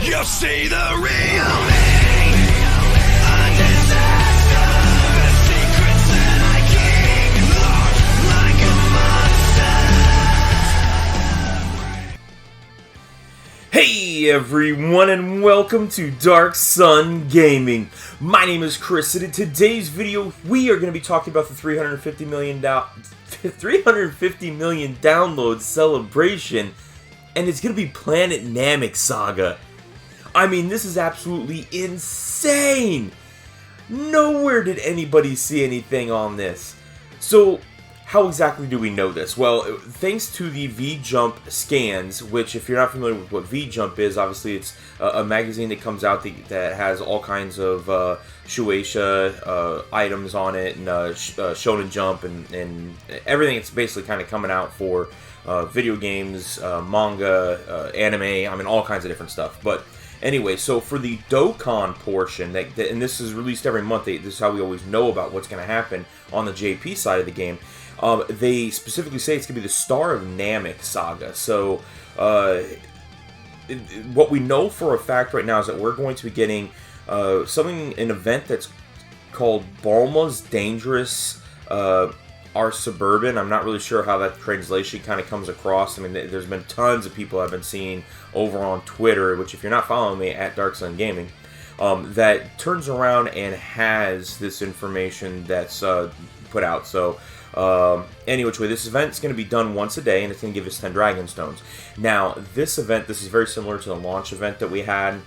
You'll see the real me. A disaster. The secrets that I keep locked like a monster. Hey everyone, and welcome to Darkson Gaming. My name is Chris, and in today's video we are going to be talking about the 350 million download celebration, and it's going to be Planet Namek Saga. I mean, this is absolutely insane! Nowhere did anybody see anything on this. So, how exactly do we know this? Well, thanks to the VJump Scans, which, if you're not familiar with what VJump is, obviously it's a magazine that comes out that has all kinds of Shueisha items on it, and Shonen Jump, and everything that's basically kind of coming out for video games, manga, anime, I mean, all kinds of different stuff. But anyway, so for the Dokkan portion, and this is released every month, this is how we always know about what's going to happen on the JP side of the game. They specifically say it's going to be the star of Namek Saga. So, what we know for a fact right now is that we're going to be getting an event that's called Bulma's Dangerous Our Suburban. I'm not really sure how that translation kind of comes across. I mean, there's been tons of people I've been seeing over on Twitter, which if you're not following me, at Darkson Gaming, that turns around and has this information that's put out. So, any which way, this event's going to be done once a day, and it's going to give us 10 Dragon Stones. Now, this event, this is very similar to the launch event that we had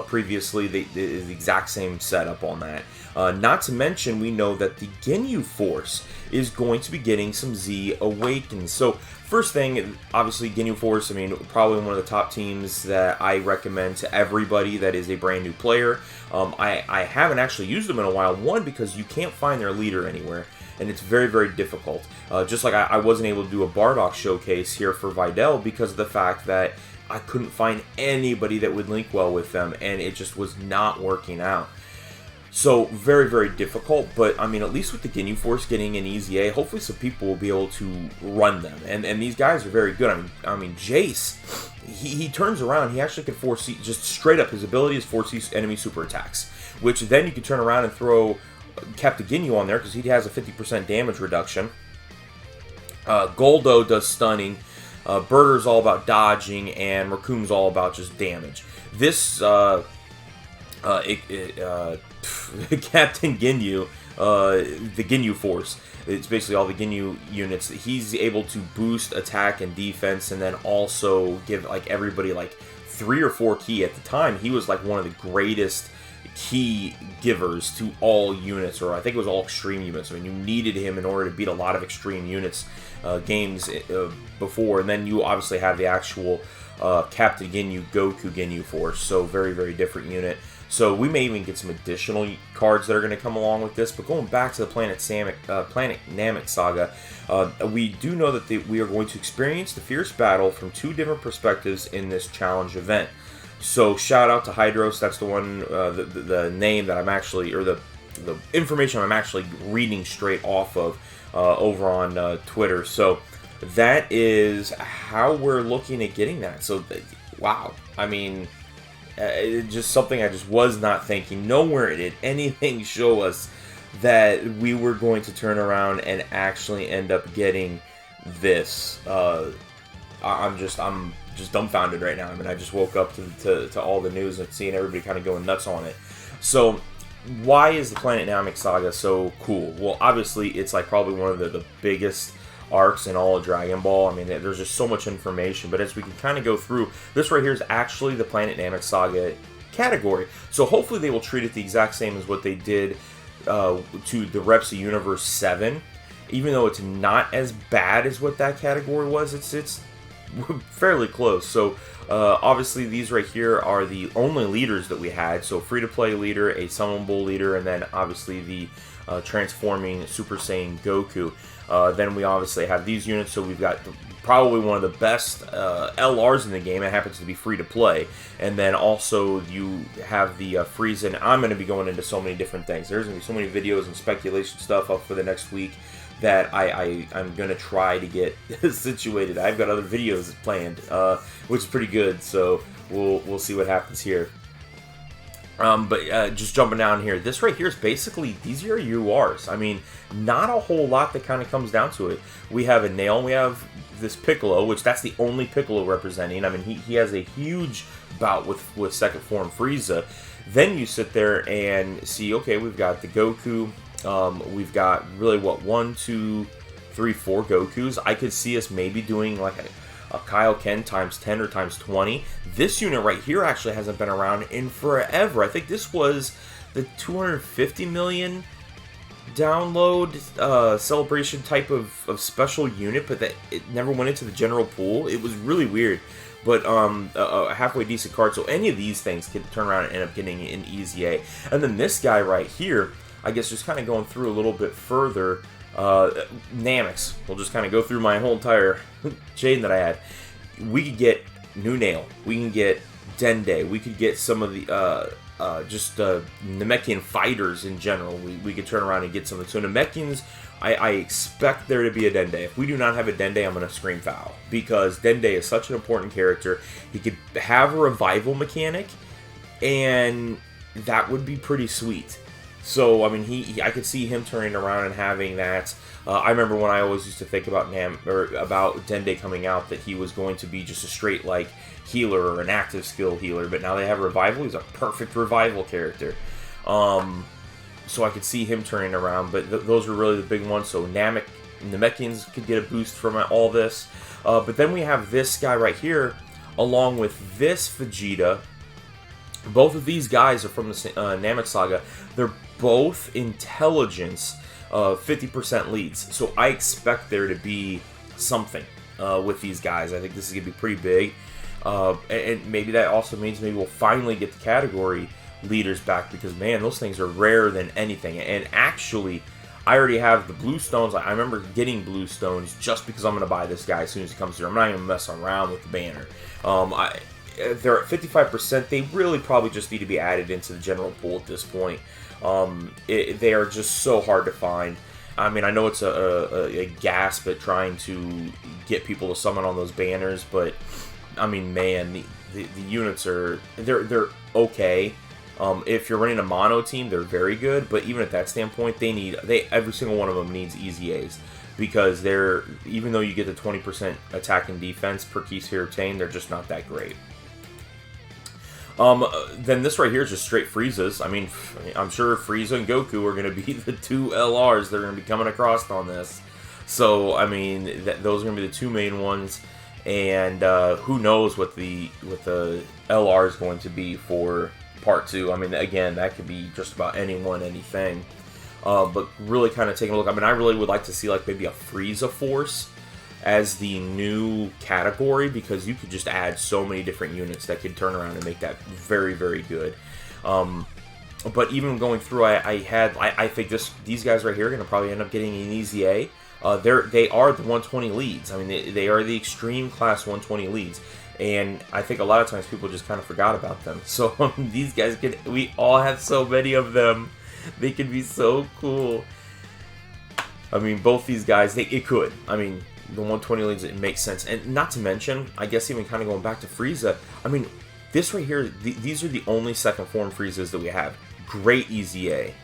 previously. The exact same setup on that. Not to mention, we know that the Ginyu Force is going to be getting some Z Awakens. So, first thing, obviously, Ginyu Force, I mean, probably one of the top teams that I recommend to everybody that is a brand new player. I haven't actually used them in a while. One, because you can't find their leader anywhere, and it's very, very difficult. Just like I wasn't able to do a Bardock showcase here for Videl because of the fact that I couldn't find anybody that would link well with them, and it just was not working out. So, very, very difficult, but, I mean, at least with the Ginyu Force getting an easy A, hopefully some people will be able to run them, and these guys are very good. I mean Jace, he turns around, he actually can foresee, just straight up, his ability is foresee enemy super attacks, which then you can turn around and throw Captain Ginyu on there, because he has a 50% damage reduction. Goldo does stunning, Birder's all about dodging, and Rakum's all about just damage. This, Captain Ginyu, the Ginyu Force, it's basically all the Ginyu units. He's able to boost attack and defense, and then also give like everybody like 3 or 4 key. At the time, he was like one of the greatest key givers to all units, or I think it was all extreme units. I mean, you needed him in order to beat a lot of extreme units games before, and then you obviously have the actual Captain Ginyu, Goku Ginyu Force, so very, very different unit. So we may even get some additional cards that are going to come along with this. But going back to the Planet Namek Saga, we do know that we are going to experience the fierce battle from 2 different perspectives in this challenge event. So shout out to Hydros. That's the one, the name that I'm actually, or the information I'm actually reading straight off of over on Twitter. So that is how we're looking at getting that. So wow, I mean, just something I just was not thinking. Nowhere did anything show us that we were going to turn around and actually end up getting this. I'm just dumbfounded right now. I mean, I just woke up to all the news and seeing everybody kind of going nuts on it. So, why is the Planet Namek Saga so cool? Well, obviously, it's like probably one of the biggest arcs in all of Dragon Ball. I mean, there's just so much information, but as we can kind of go through, this right here is actually the Planet Namek Saga category. So hopefully they will treat it the exact same as what they did to the Reps of Universe 7. Even though it's not as bad as what that category was, it's fairly close. So obviously these right here are the only leaders that we had. So free-to-play leader, a summonable leader, and then obviously the transforming Super Saiyan Goku. Then we obviously have these units, so we've got probably one of the best LRs in the game. It happens to be free to play. And then also you have the Frieza, and I'm going to be going into so many different things. There's going to be so many videos and speculation stuff up for the next week that I'm going to try to get situated. I've got other videos planned, which is pretty good. So we'll see what happens here. But just jumping down here, this right here is basically, these are URs. I mean, not a whole lot that kind of comes down to it. We have a Nail, and we have this Piccolo, which that's the only Piccolo representing. I mean, he has a huge bout with second form Frieza. Then you sit there and see, okay, we've got the Goku. We've got really, what, 1, 2, 3, 4 Gokus. I could see us maybe doing like a Kyle Ken times 10 or times 20. This unit right here actually hasn't been around in forever. I think this was the 250 million download celebration type of special unit, but that it never went into the general pool. It was really weird. But a halfway decent card, so any of these things could turn around and end up getting an easy A. And then this guy right here, I guess just kind of going through a little bit further, Nameks. We'll just kind of go through my whole entire chain that I had. We could get New Nail. We can get Dende. We could get some of the Namekian fighters in general. We could turn around and get some of the. So Namekians, I expect there to be a Dende. If we do not have a Dende, I'm going to scream foul. Because Dende is such an important character. He could have a revival mechanic, and that would be pretty sweet. So, I mean, I could see him turning around and having that. I remember when I always used to think about about Dende coming out, that he was going to be just a straight, like, healer or an active skill healer. But now they have Revival. He's a perfect Revival character. So I could see him turning around. But those were really the big ones. So Namekians could get a boost from all this. But then we have this guy right here, along with this Vegeta. Both of these guys are from the Namek Saga. They're both intelligence 50% leads. So I expect there to be something with these guys. I think this is going to be pretty big. And maybe that also means maybe we'll finally get the category leaders back, because, man, those things are rarer than anything. And actually, I already have the blue stones. I remember getting blue stones just because I'm going to buy this guy as soon as he comes through. I'm not even messing around with the banner. They're at 55%. They really probably just need to be added into the general pool at this point. They are just so hard to find. I mean, I know it's a gasp at trying to get people to summon on those banners, but I mean, man, the units they're okay. If you're running a mono team, they're very good. But even at that standpoint, every single one of them needs easy A's. Because even though you get the 20% attack and defense per key sphere obtained, they're just not that great. Then this right here is just straight Friezas. I mean, I'm sure Frieza and Goku are going to be the two LRs that are going to be coming across on this. So, I mean, those are going to be the two main ones. And who knows what the LR is going to be for Part 2. I mean, again, that could be just about anyone, anything. But really kind of taking a look. I mean, I really would like to see like maybe a Frieza Force as the new category, because you could just add so many different units that could turn around and make that very, very good. But even going through, I think these guys right here are going to probably end up getting an easy A. They are the 120 leads. I mean, they are the extreme class 120 leads. And I think a lot of times people just kind of forgot about them. So these guys we all have so many of them. They could be so cool. I mean, both these guys, it could. I mean, the 120 leads, it makes sense. And not to mention, I guess even kind of going back to Frieza, I mean, this right here, these are the only second form Friezas that we have. Great easy A.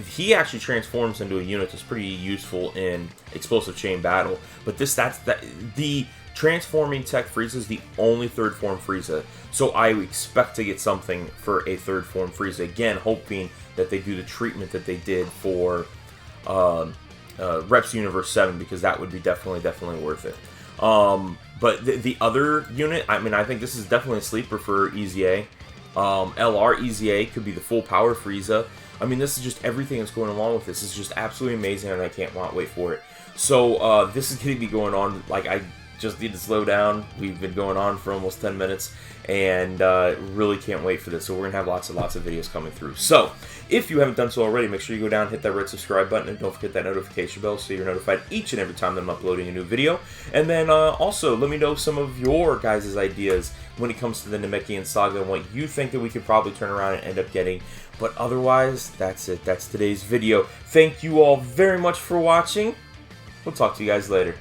He actually transforms into a unit that's pretty useful in explosive chain battle. But the transforming tech Frieza is the only third form Frieza. So I expect to get something for a third form Frieza. Again, hoping that they do the treatment that they did for Reps Universe 7, because that would be definitely worth it. But the other unit, I mean, I think this is definitely a sleeper for Easy A. LR Easy A could be the full power Frieza. I mean, this is just everything that's going along with this is just absolutely amazing, and I can't wait for it. So this is going to be going on, like, I just need to slow down. We've been going on for almost 10 minutes, and really can't wait for this. So we're going to have lots of videos coming through. So if you haven't done so already, make sure you go down, hit that red subscribe button, and don't forget that notification bell so you're notified each and every time that I'm uploading a new video. And then also, let me know some of your guys' ideas when it comes to the Namekian Saga and what you think that we could probably turn around and end up getting. But otherwise, that's it. That's today's video. Thank you all very much for watching. We'll talk to you guys later.